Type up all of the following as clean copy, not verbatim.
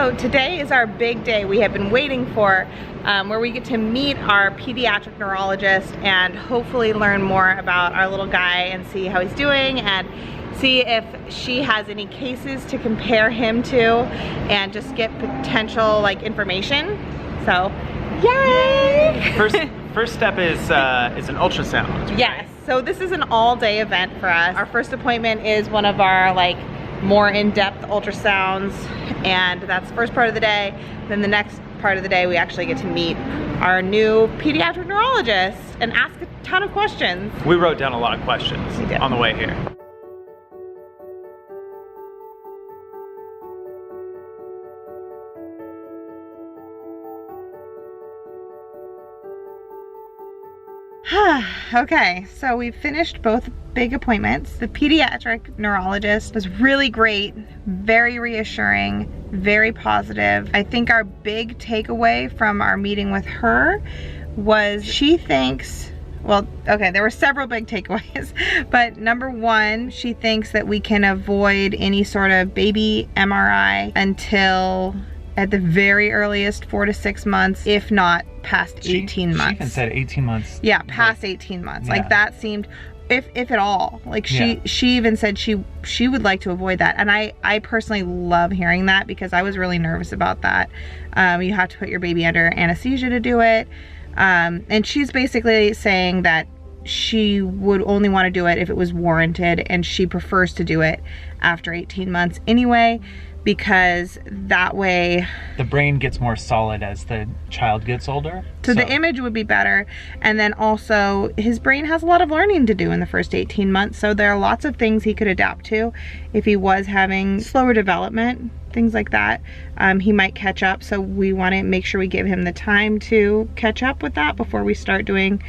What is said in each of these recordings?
So today is our big day we have been waiting for, where we get to meet our pediatric neurologist and hopefully learn more about our little guy and see how he's doing and see if she has any cases to compare him to and just get potential like information. So, yay! First step is an ultrasound. Right? Yes, so this is an all-day event for us. Our first appointment is one of our like more in-depth ultrasounds, and that's the first part of the day. Then the next part of the day we actually get to meet our new pediatric neurologist and ask a ton of questions. We wrote down a lot of questions on the way here. Okay, so we've finished both big appointments. The pediatric neurologist was really great, very reassuring, very positive. I think our big takeaway from our meeting with her was she thinks, well, okay, there were several big takeaways, but number one, she thinks that we can avoid any sort of baby MRI until at the very earliest 4 to 6 months, if not past 18 months. She even said 18 months. Yeah, past 18 months. Yeah. Like that seemed, if at all. Like she even said she would like to avoid that. And I personally love hearing that because I was really nervous about that. You have to put your baby under anesthesia to do it. And she's basically saying that she would only want to do it if it was warranted, and she prefers to do it after 18 months anyway, because that way the brain gets more solid as the child gets older. So the image would be better, and then also his brain has a lot of learning to do in the first 18 months, so there are lots of things he could adapt to if he was having slower development, things like that. He might catch up, so we want to make sure we give him the time to catch up with that before we start doing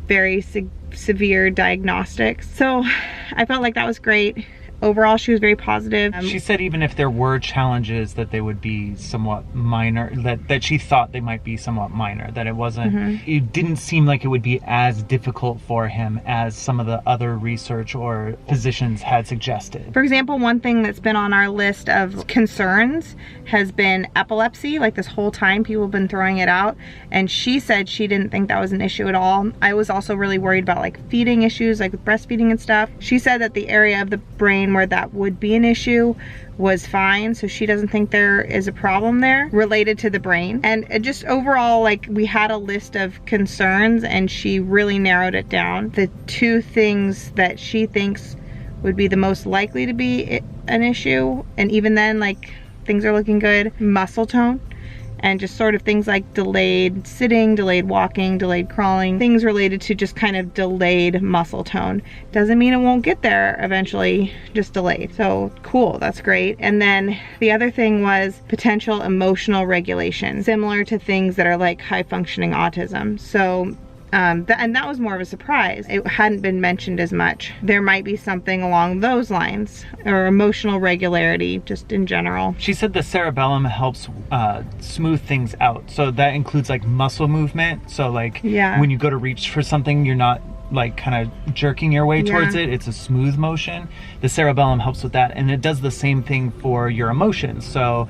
very severe diagnostics. So I felt like that was great. Overall, she was very positive. She said even if there were challenges, that they would be somewhat minor, that she thought they might be somewhat minor, that it wasn't, it didn't seem like it would be as difficult for him as some of the other research or physicians had suggested. For example, one thing that's been on our list of concerns has been epilepsy. Like this whole time people have been throwing it out, and she said she didn't think that was an issue at all. I was also really worried about like feeding issues, like with breastfeeding and stuff. She said that the area of the brain where that would be an issue was fine, so she doesn't think there is a problem there related to the brain. And just overall, like, we had a list of concerns and she really narrowed it down. The two things that she thinks would be the most likely to be an issue, and even then, like, things are looking good: muscle tone, and just sort of things like delayed sitting, delayed walking, delayed crawling, things related to just kind of delayed muscle tone. Doesn't mean it won't get there eventually, just delayed. So cool, that's great. And then the other thing was potential emotional regulation, similar to things that are like high functioning autism. So and that was more of a surprise. It hadn't been mentioned as much. There might be something along those lines, or emotional regularity just in general. She said the cerebellum helps smooth things out. So that includes like muscle movement. So like when you go to reach for something, you're not like kind of jerking your way towards it. It's a smooth motion. The cerebellum helps with that, and it does the same thing for your emotions. So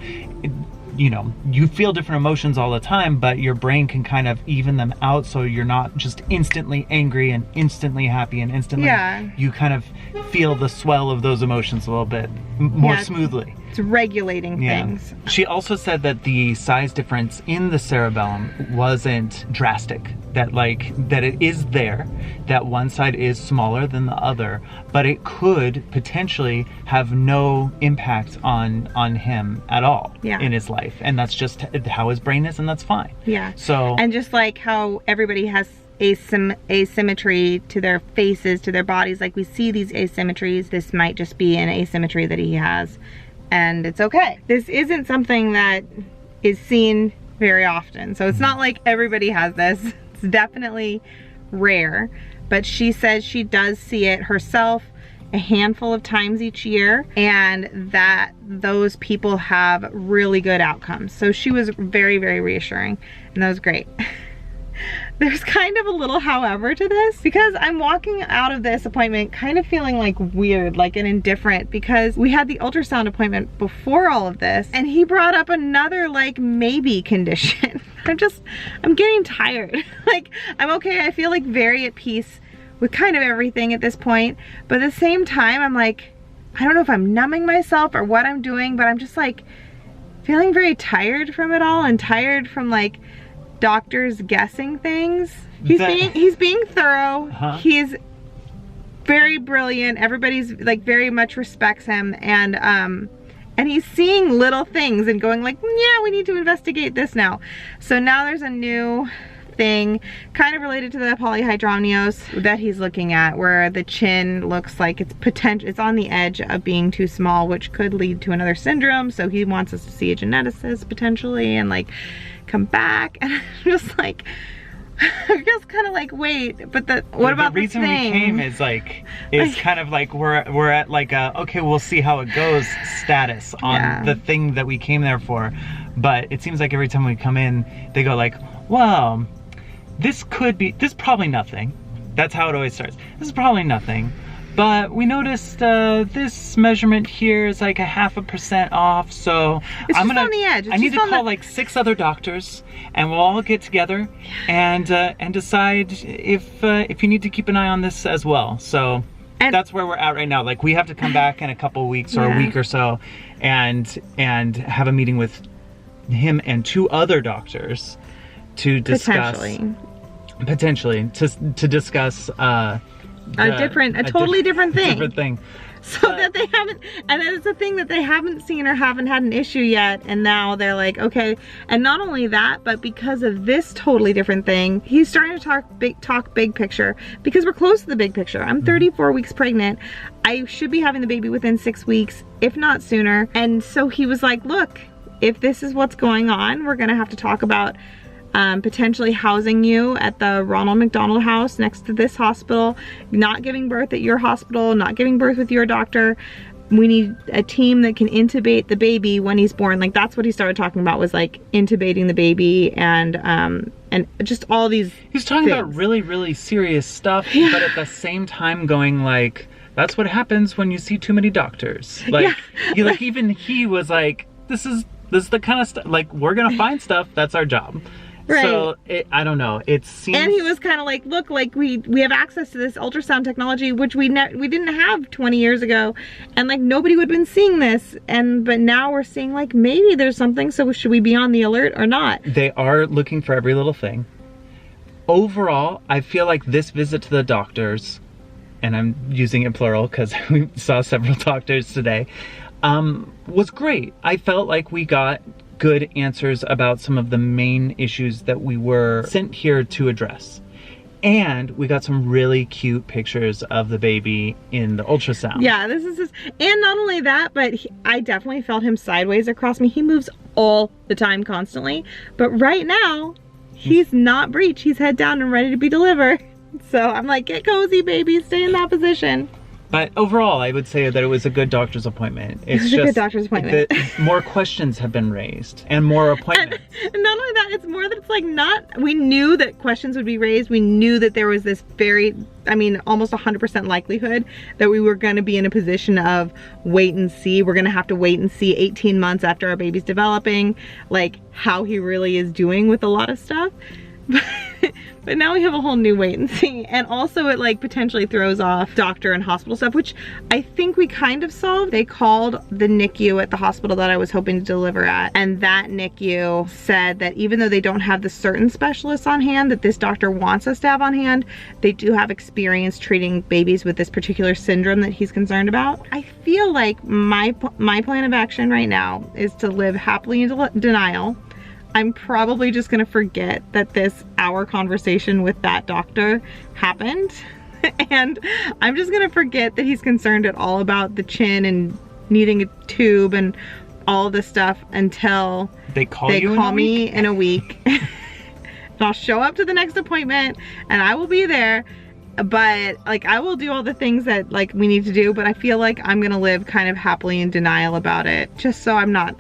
you know, you feel different emotions all the time, but your brain can kind of even them out, so you're not just instantly angry and instantly happy and instantly, you kind of feel the swell of those emotions a little bit more smoothly. It's regulating things. She also said that the size difference in the cerebellum wasn't drastic, that it is there, that one side is smaller than the other, but it could potentially have no impact on him at all in his life, and that's just how his brain is, and that's fine. So, and just like how everybody has asymmetry to their faces, to their bodies, like we see these asymmetries, this might just be an asymmetry that he has, and it's okay. This isn't something that is seen very often, so it's not like everybody has this. It's definitely rare, but she says she does see it herself a handful of times each year, and that those people have really good outcomes. So she was very, very reassuring, and that was great. there's kind of a little however to this, because I'm walking out of this appointment kind of feeling like weird, like an indifferent, because we had the ultrasound appointment before all of this and he brought up another like maybe condition. I'm getting tired. Like, I'm okay, I feel like very at peace with kind of everything at this point, but at the same time I'm like, I don't know if I'm numbing myself or what I'm doing, but I'm just like feeling very tired from it all, and tired from like doctors guessing things. He's being thorough. He's very brilliant. Everybody's like very much respects him, and he's seeing little things and going like, yeah, we need to investigate this now. So now there's a new thing kind of related to the polyhydramnios that he's looking at, where the chin looks like it's on the edge of being too small, which could lead to another syndrome. So he wants us to see a geneticist potentially and like come back. And I'm just like, I'm just kind of like, wait, but what about the reason we came is like, it's kind of like we're at like a, okay, we'll see how it goes status on the thing that we came there for. But it seems like every time we come in, they go like, well, this probably nothing. That's how it always starts. This is probably nothing, but we noticed this measurement here is like 0.5% off, so it's just on the edge. I need to call like 6 other doctors, and we'll all get together and decide if you need to keep an eye on this as well. So that's where we're at right now. Like, we have to come back in a couple of weeks or a week or so, and have a meeting with him and 2 other doctors to discuss potentially to discuss a totally different thing. So that they haven't, and it's a thing that they haven't seen or haven't had an issue yet, and now they're like, okay. And not only that, but because of this totally different thing, he's starting to talk big picture, because we're close to the big picture. I'm 34 weeks pregnant. I should be having the baby within 6 weeks, if not sooner. And so he was like, look, if this is what's going on, we're gonna have to talk about potentially housing you at the Ronald McDonald House next to this hospital, not giving birth at your hospital, not giving birth with your doctor. We need a team that can intubate the baby when he's born. Like, that's what he started talking about, was like intubating the baby and just all these He's talking about really, really serious stuff, but at the same time going like, that's what happens when you see too many doctors. Like, even he was like, this is the kind of stuff, like, we're gonna find stuff, that's our job. Right. So I don't know. It seems. And he was kind of like, look, like we have access to this ultrasound technology, which we didn't have 20 years ago, and like nobody would have been seeing this, but now we're seeing like maybe there's something. So should we be on the alert or not? They are looking for every little thing. Overall, I feel like this visit to the doctors, and I'm using it plural because we saw several doctors today, was great. I felt like we got good answers about some of the main issues that we were sent here to address. And we got some really cute pictures of the baby in the ultrasound. Yeah, and not only that, but I definitely felt him sideways across me. He moves all the time, constantly. But right now, he's not breech. He's head down and ready to be delivered. So I'm like, get cozy, baby, stay in that position. But overall, I would say that it was a good doctor's appointment. It was a good doctor's appointment. More questions have been raised and more appointments. And not only that, it's more that it's like we knew that questions would be raised. We knew that there was this almost 100% likelihood that we were going to be in a position of wait and see. We're going to have to wait and see 18 months after our baby's developing, like how he really is doing with a lot of stuff. But now we have a whole new wait and see, and also it like potentially throws off doctor and hospital stuff, which I think we kind of solved. They called the NICU at the hospital that I was hoping to deliver at, and that NICU said that even though they don't have the certain specialists on hand that this doctor wants us to have on hand, they do have experience treating babies with this particular syndrome that he's concerned about. I feel like my plan of action right now is to live happily in denial. I'm probably just gonna forget that this hour conversation with that doctor happened. And I'm just gonna forget that he's concerned at all about the chin and needing a tube and all this stuff until they call me in a week. And I'll show up to the next appointment and I will be there. But like, I will do all the things that like we need to do, but I feel like I'm gonna live kind of happily in denial about it, just so I'm not,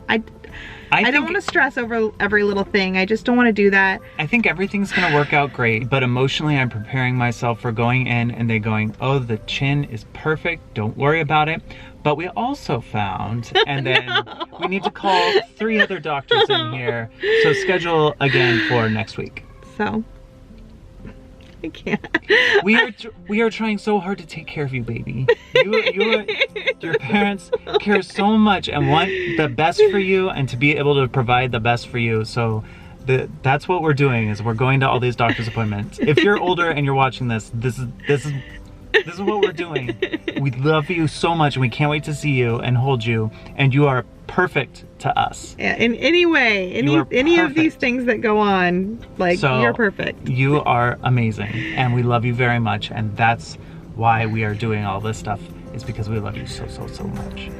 I don't want to stress over every little thing. I just don't want to do that. I think everything's going to work out great, but emotionally I'm preparing myself for going in and they going, oh, the chin is perfect. Don't worry about it. But we also found, and then we need to call 3 other doctors in here. So schedule again for next week. So, I can't. We are trying so hard to take care of you, baby. Your parents care so much and want the best for you and to be able to provide the best for you. So that's what we're doing, is we're going to all these doctor's appointments. If you're older and you're watching this is what we're doing. We love you so much and we can't wait to see you and hold you, and you are perfect to us. Yeah, in any way, any of these things that go on, like, so you're perfect. You are amazing and we love you very much, and that's why we are doing all this stuff, is because we love you so, so, so much.